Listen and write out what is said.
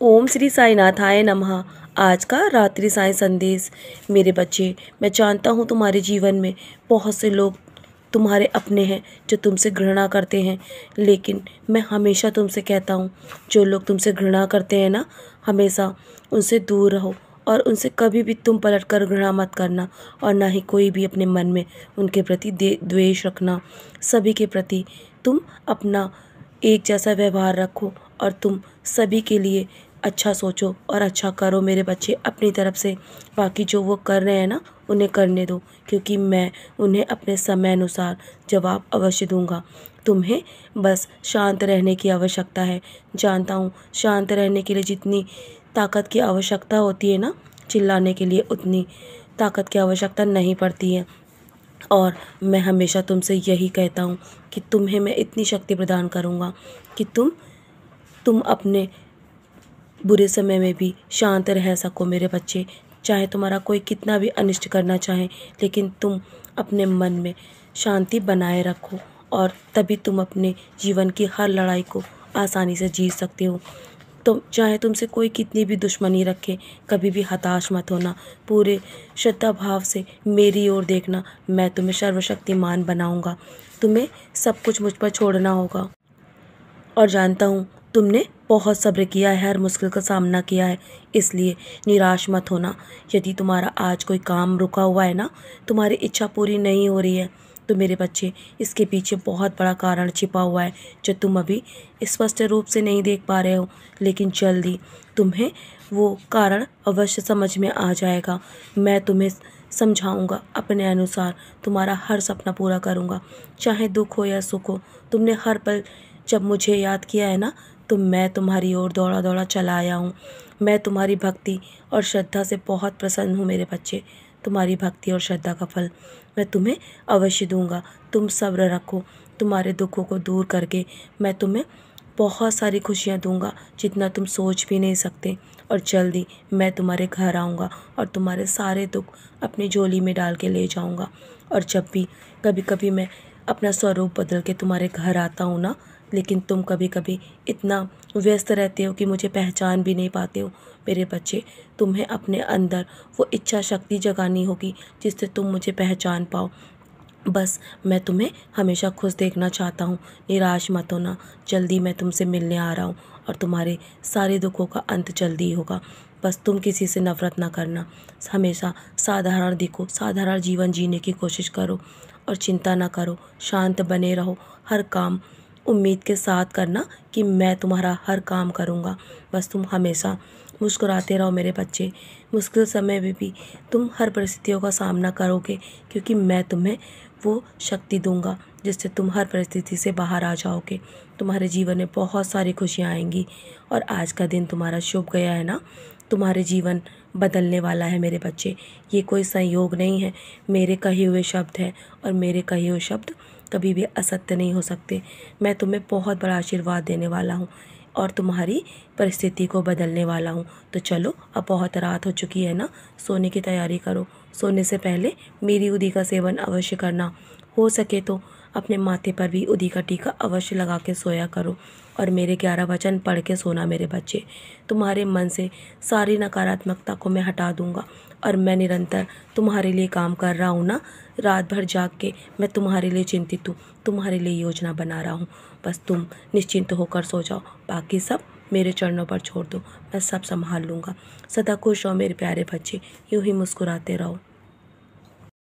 ओम श्री साईनाथाय नमः। आज का रात्रि साईं संदेश। मेरे बच्चे, मैं जानता हूँ तुम्हारे जीवन में बहुत से लोग तुम्हारे अपने हैं जो तुमसे घृणा करते हैं, लेकिन मैं हमेशा तुमसे कहता हूँ, जो लोग तुमसे घृणा करते हैं ना, हमेशा उनसे दूर रहो और उनसे कभी भी तुम पलट कर घृणा मत करना, और ना ही कोई भी अपने मन में उनके प्रति द्वेष रखना। सभी के प्रति तुम अपना एक जैसा व्यवहार रखो और तुम सभी के लिए अच्छा सोचो और अच्छा करो। मेरे बच्चे, अपनी तरफ से बाकी जो वो कर रहे हैं ना, उन्हें करने दो, क्योंकि मैं उन्हें अपने समय अनुसार जवाब अवश्य दूंगा। तुम्हें बस शांत रहने की आवश्यकता है। जानता हूँ, शांत रहने के लिए जितनी ताकत की आवश्यकता होती है ना, चिल्लाने के लिए उतनी ताकत की आवश्यकता नहीं पड़ती है। और मैं हमेशा तुमसे यही कहता हूँ कि तुम्हें मैं इतनी शक्ति प्रदान करूँगा कि तुम अपने बुरे समय में भी शांत रह सको। मेरे बच्चे, चाहे तुम्हारा कोई कितना भी अनिष्ट करना चाहे, लेकिन तुम अपने मन में शांति बनाए रखो, और तभी तुम अपने जीवन की हर लड़ाई को आसानी से जीत सकते हो। तो चाहे तुमसे कोई कितनी भी दुश्मनी रखे, कभी भी हताश मत होना। पूरे श्रद्धा भाव से मेरी ओर देखना। मैं तुम्हें सर्वशक्तिमान बनाऊंगा। तुम्हें सब कुछ मुझ पर छोड़ना होगा। और जानता हूँ तुमने बहुत सब्र किया है, हर मुश्किल का सामना किया है, इसलिए निराश मत होना। यदि तुम्हारा आज कोई काम रुका हुआ है ना, तुम्हारी इच्छा पूरी नहीं हो रही है, तो मेरे बच्चे, इसके पीछे बहुत बड़ा कारण छिपा हुआ है जो तुम अभी स्पष्ट रूप से नहीं देख पा रहे हो, लेकिन जल्दी तुम्हें वो कारण अवश्य समझ में आ जाएगा। मैं तुम्हें समझाऊंगा, अपने अनुसार तुम्हारा हर सपना पूरा करूंगा, चाहे दुख हो या सुख हो। तुमने हर पल जब मुझे याद किया है ना, तो मैं तुम्हारी ओर दौड़ा दौड़ा चला आया हूँ। मैं तुम्हारी भक्ति और श्रद्धा से बहुत प्रसन्न हूँ मेरे बच्चे। तुम्हारी भक्ति और श्रद्धा का फल मैं तुम्हें अवश्य दूंगा। तुम सब्र रखो। तुम्हारे दुखों को दूर करके मैं तुम्हें बहुत सारी खुशियाँ दूंगा, जितना तुम सोच भी नहीं सकते। और जल्दी मैं तुम्हारे घर आऊँगा और तुम्हारे सारे दुख अपनी झोली में डाल के ले जाऊँगा। और जब भी कभी कभी मैं अपना स्वरूप बदल के तुम्हारे घर आता हूँ ना, लेकिन तुम कभी कभी इतना व्यस्त रहते हो कि मुझे पहचान भी नहीं पाते हो। मेरे बच्चे, तुम्हें अपने अंदर वो इच्छा शक्ति जगानी होगी जिससे तुम मुझे पहचान पाओ। बस मैं तुम्हें हमेशा खुश देखना चाहता हूँ। निराश मत होना। जल्दी मैं तुमसे मिलने आ रहा हूँ और तुम्हारे सारे दुखों का अंत जल्दी ही होगा। बस तुम किसी से नफरत ना करना। हमेशा साधारण दिखो, साधारण जीवन जीने की कोशिश करो और चिंता ना करो। शांत बने रहो। हर काम उम्मीद के साथ करना कि मैं तुम्हारा हर काम करूँगा। बस तुम हमेशा मुस्कुराते रहो मेरे बच्चे। मुश्किल समय में भी तुम हर परिस्थितियों का सामना करोगे, क्योंकि मैं तुम्हें वो शक्ति दूंगा जिससे तुम हर परिस्थिति से बाहर आ जाओगे। तुम्हारे जीवन में बहुत सारी खुशियाँ आएंगी और आज का दिन तुम्हारा शुभ गया है ना, तुम्हारे जीवन बदलने वाला है मेरे बच्चे। ये कोई संयोग नहीं है, मेरे कहे हुए शब्द है, और मेरे कहे हुए शब्द कभी भी असत्य नहीं हो सकते। मैं तुम्हें बहुत बड़ा आशीर्वाद देने वाला हूँ और तुम्हारी परिस्थिति को बदलने वाला हूँ। तो चलो, अब बहुत रात हो चुकी है ना, सोने की तैयारी करो। सोने से पहले मेरी उदी का सेवन अवश्य करना। हो सके तो अपने माथे पर भी उदी का टीका अवश्य लगा के सोया करो, और मेरे 11 वचन पढ़ के सोना मेरे बच्चे। तुम्हारे मन से सारी नकारात्मकता को मैं हटा दूंगा, और मैं निरंतर तुम्हारे लिए काम कर रहा हूँ ना। रात भर जाग के मैं तुम्हारे लिए चिंतित हूँ, तुम्हारे लिए योजना बना रहा हूँ। बस तुम निश्चिंत होकर सो जाओ, बाकी सब मेरे चरणों पर छोड़ दो। मैं सब संभाल लूँगा। सदा खुश रहो मेरे प्यारे बच्चे, यूँ ही मुस्कुराते रहो।